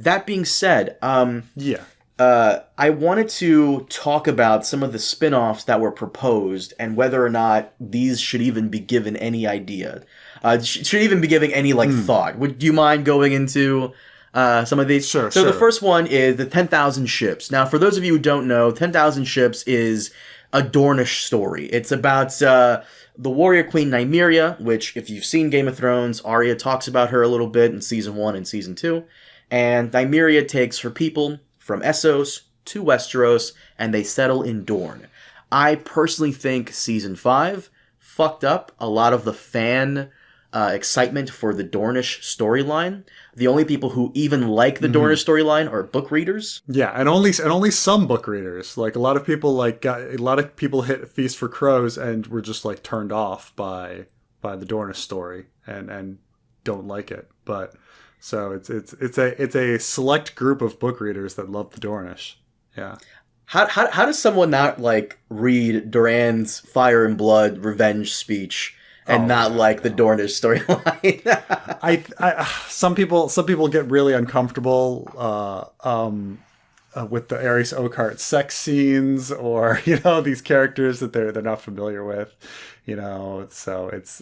That being said, Yeah. I wanted to talk about some of the spin-offs that were proposed and whether or not these should even be given any idea. Should even be giving any, thought. Do you mind going into some of these? Sure, So the first one is the 10,000 Ships. Now, for those of you who don't know, 10,000 Ships is a Dornish story. It's about the warrior queen Nymeria, which, if you've seen Game of Thrones, Arya talks about her a little bit in Season 1 and Season 2. And Nymeria takes her people from Essos to Westeros, and they settle in Dorne. I personally think Season 5 fucked up a lot of the fan excitement for the Dornish storyline. The only people who even like the Dornish storyline are book readers. Yeah, and only some book readers. Like a lot of people hit Feast for Crows and were just like turned off by the Dornish story and don't like it. But so it's a select group of book readers that love the Dornish. Yeah. How does someone not read Doran's Fire and Blood revenge speech and the Dornish storyline? Some people get really uncomfortable with the Aerys Oakheart sex scenes, or these characters that they're not familiar with, So it's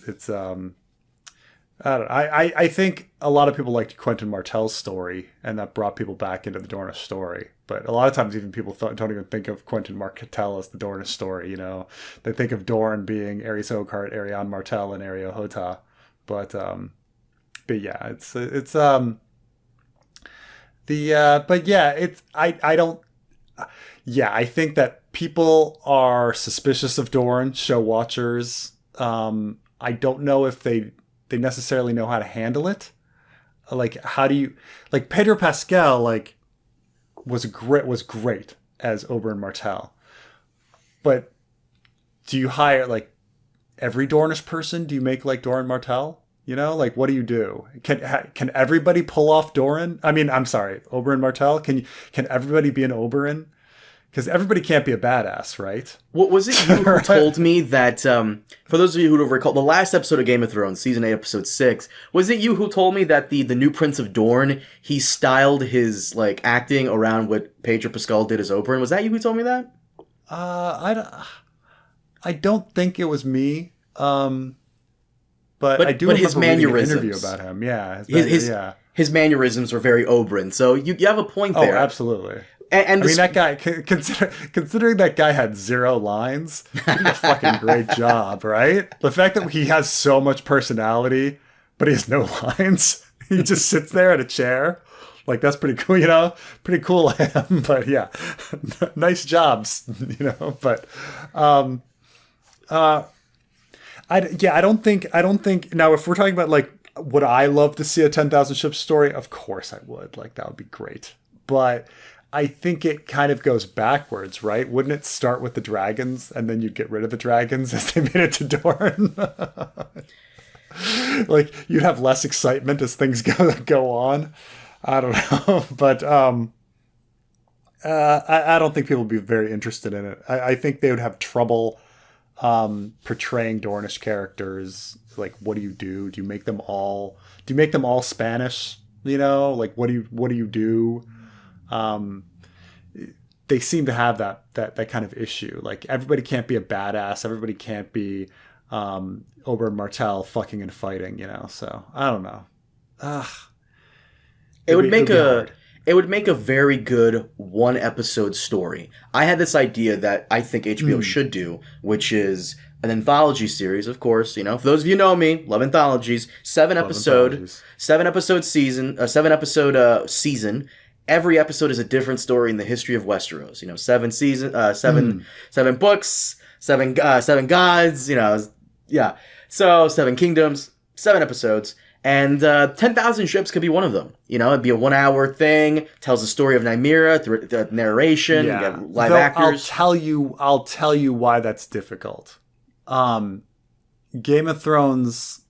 I don't know. I think a lot of people liked Quentin Martell's story, and that brought people back into the Dornish story. But a lot of times, even people don't even think of Quentin Martell as the Dornish story. They think of Dorne being Aerys Oakheart, Arianne Martell, and Areo Hotah. But yeah, I think that people are suspicious of Dorne, show watchers. I don't know if they necessarily know how to handle it. How do you, Pedro Pascal, was great as Oberyn Martell. But do you hire, every Dornish person? Do you make, Doran Martell? What do you do? Can everybody pull off Doran? I mean, I'm sorry, Oberyn Martell? Can everybody be an Oberyn? Because everybody can't be a badass, right? What was it you who told me that, for those of you who don't recall, the last episode of Game of Thrones, Season 8, Episode 6, was it you who told me that the new Prince of Dorne, he styled his, acting around what Pedro Pascal did as Oberyn? Was that you who told me that? I don't think it was me, but I do remember his mannerisms. Reading an interview about him. Yeah. His mannerisms were very Oberyn, so you have a point there. Oh, absolutely. And that guy, considering that guy had 0 lines, he did a fucking great job, right? The fact that he has so much personality, but he has no lines. He just sits there in a chair. That's pretty cool, Pretty cool of him, but yeah. Nice jobs, but I don't think now if we're talking about would I love to see a 10,000 Ships story? Of course I would. That would be great. But I think it kind of goes backwards, right? Wouldn't it start with the dragons and then you'd get rid of the dragons as they made it to Dorne? You'd have less excitement as things go on. I don't know. But I don't think people would be very interested in it. I think they would have trouble portraying Dornish characters. What do you do? Do you make them all Spanish? What do you do? They seem to have that kind of issue. Everybody can't be a badass. Everybody can't be Oberyn Martell fucking and fighting. So I don't know. It would make a very good 1-episode story. I had this idea that I think HBO should do, which is an anthology series, of course. For those of you who know me, love anthologies. 7-episode season. Every episode is a different story in the history of Westeros. 7 books, 7 gods. Yeah. So 7 kingdoms, 7 episodes. And 10,000 Ships could be one of them. It'd be a 1-hour thing. Tells the story of Nymeria through the narration. Yeah. You get live actors. I'll tell you why that's difficult. Game of Thrones,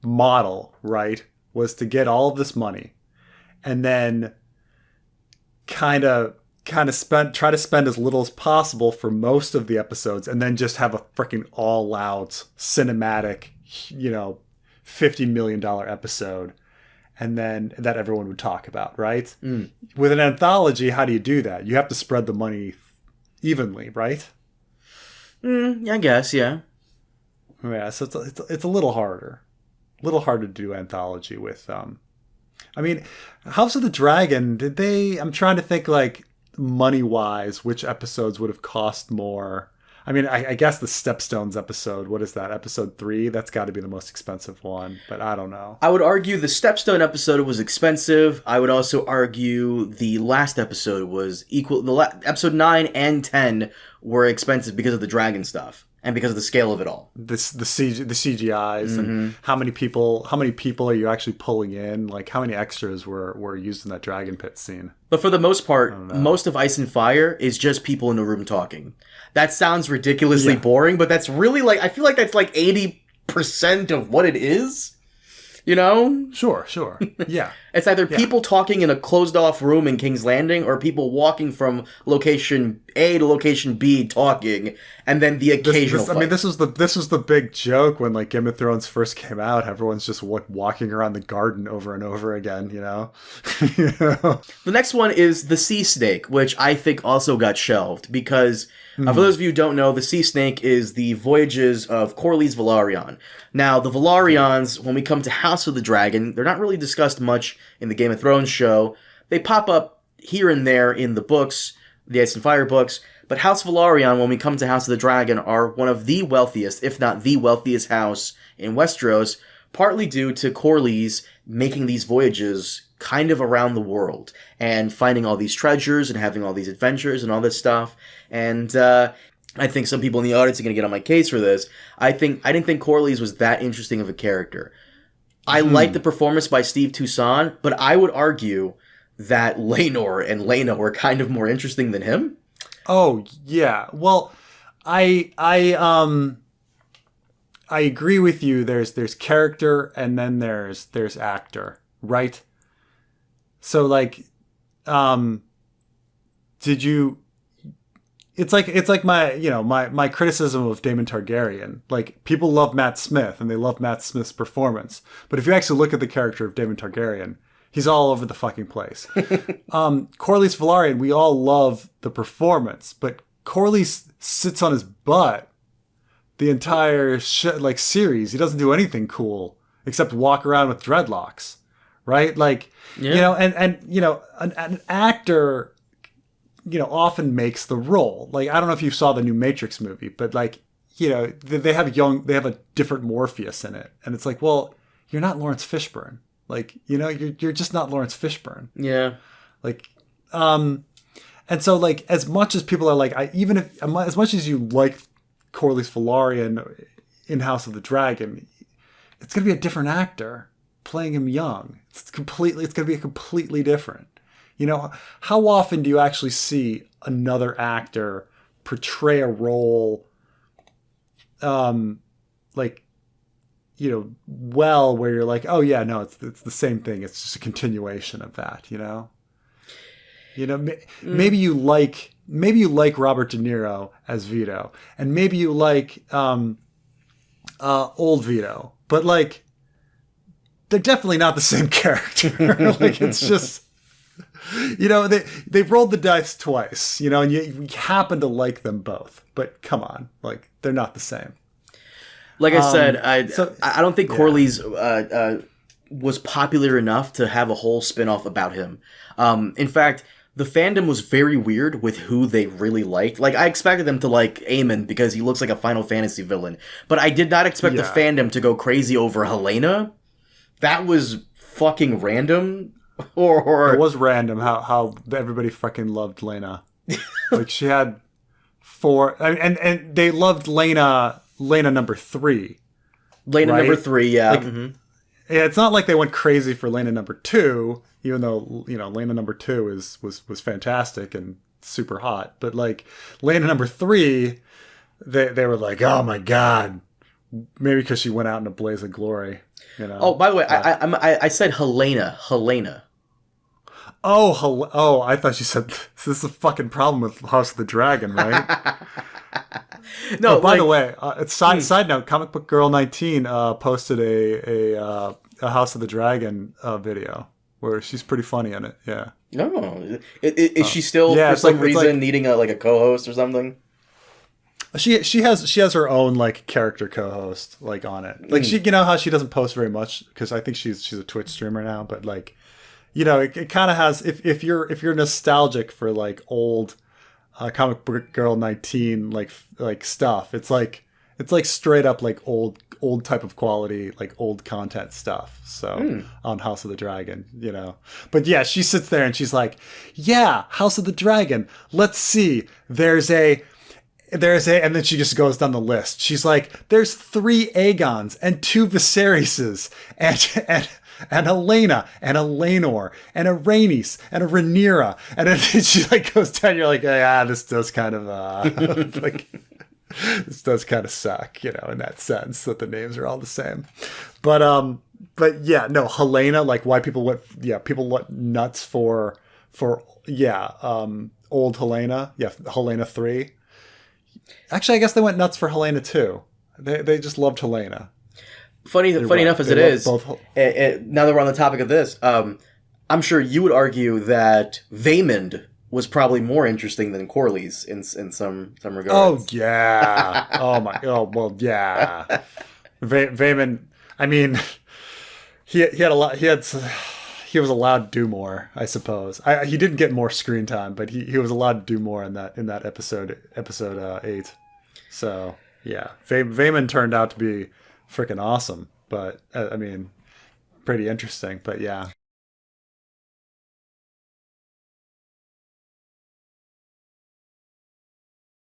model, right, was to get all of this money, and then kind of try to spend as little as possible for most of the episodes, and then just have a freaking all-out cinematic, $50 million episode, and then that everyone would talk about, right? With an anthology, how do you do that? You have to spread the money evenly, right? I guess, yeah. Yeah, so it's a little harder. A little harder to do anthology with. I mean, House of the Dragon, did they... I'm trying to think, like, money-wise, which episodes would have cost more. I mean, I guess the Stepstones episode, what is that, episode 3? That's got to be the most expensive one, but I don't know. I would argue the Stepstone episode was expensive. I would also argue the last episode was equal. Episode 9 and 10 were expensive because of the dragon stuff and because of the scale of it all. The CGIs and how many people are you actually pulling in? Like, how many extras were used in that dragon pit scene? But for the most part, most of Ice and Fire is just people in a room talking. That sounds ridiculously boring, but that's really I feel like that's 80% of what it is. You know? Sure. Yeah. It's either people talking in a closed-off room in King's Landing or people walking from location A to location B talking, and then the occasional fight. I mean, this was the big joke when Game of Thrones first came out. Everyone's just walking around the garden over and over again, you know? The next one is the Sea Snake, which I think also got shelved because... for those of you who don't know, the Sea Snake is the voyages of Corlys Velaryon. Now, the Velaryons, when we come to House of the Dragon, they're not really discussed much in the Game of Thrones show. They pop up here and there in the books, the Ice and Fire books, but House Velaryon, when we come to House of the Dragon, are one of the wealthiest, if not the wealthiest house in Westeros, partly due to Corlys making these voyages kind of around the world and finding all these treasures and having all these adventures and all this stuff. And I think some people in the audience are going to get on my case for this. I didn't think Corlys was that interesting of a character. I like the performance by Steve Toussaint, but I would argue that Laenor and Laena were kind of more interesting than him. Oh yeah, well, I agree with you. There's character and then there's actor, right? So did you? It's like my criticism of Daemon Targaryen. Like, people love Matt Smith and they love Matt Smith's performance, but if you actually look at the character of Daemon Targaryen, he's all over the fucking place. Corlys Velaryon, we all love the performance, but Corlys sits on his butt the entire series. He doesn't do anything cool except walk around with dreadlocks, right? An actor, often makes the role. I don't know if you saw the new Matrix movie, but they have a different Morpheus in it, and it's well, you're not Lawrence Fishburne. You're just not Lawrence Fishburne. Yeah. And so as much as people are as much as you like Corlys Velaryon in House of the Dragon, it's gonna be a different actor playing him young. It's gonna be completely different. How often do you actually see another actor portray a role, well, where you're oh yeah, no, it's the same thing. It's just a continuation of that, Maybe you like Robert De Niro as Vito, and maybe you like old Vito, but they're definitely not the same character. It's just, they've rolled the dice twice, and you happen to like them both, but come on, they're not the same. Like I said, I don't think Corlys was popular enough to have a whole spin-off about him. In fact, the fandom was very weird with who they really liked. I expected them to like Aemon because he looks like a Final Fantasy villain, but I did not expect the fandom to go crazy over Helena. That was fucking random. Or it was random how everybody fucking loved Lena. She had 4, and they loved Lena number 3. Lena number 3, yeah. Yeah, it's not like they went crazy for Lena number 2, even though Lena number 2 was fantastic and super hot. But Lena number 3, they were oh my god, maybe because she went out in a blaze of glory. Oh, by the way, I said Helena. Oh, I thought you said this is a fucking problem with House of the Dragon, right? No. By the way, side note, Comic Book Girl 19 posted a House of the Dragon video where she's pretty funny in it. Yeah. No, is she still yeah, for it's some like- reason needing a co-host or something? She has her own like character co-host like on it. Like she, you know how she doesn't post very much because I think she's a Twitch streamer now, but like, you know, it kind of has if you're nostalgic for like old comic book girl 19 like stuff, it's like straight up like old type of quality, like old content stuff. So on House of the Dragon, you know. But yeah, she sits there and she's like, yeah, House of the Dragon. Let's see. There's a, and then she just goes down the list. She's like, there's 3 Aegons and 2 Viseryses and Helena and a Laenor and a Rhaenys and a Rhaenyra. And then she like goes down. You're like, yeah, this does kind of like, this does kind of suck, you know, in that sense that the names are all the same. But yeah, no, Helena, like why people went nuts for old Helena. Yeah, Helena 3. Actually, I guess they went nuts for Helena 2. They just loved Helena. Funny enough as it is, now that we're on the topic of this, I'm sure you would argue that Vaemond was probably more interesting than Corlys in some regards. Oh yeah. Well yeah. Vaemond. I mean, he had a lot. He was allowed to do more, I suppose. He didn't get more screen time, but he was allowed to do more in that episode 8. So yeah, Vaemond turned out to be freaking awesome. But I mean, pretty interesting. But yeah.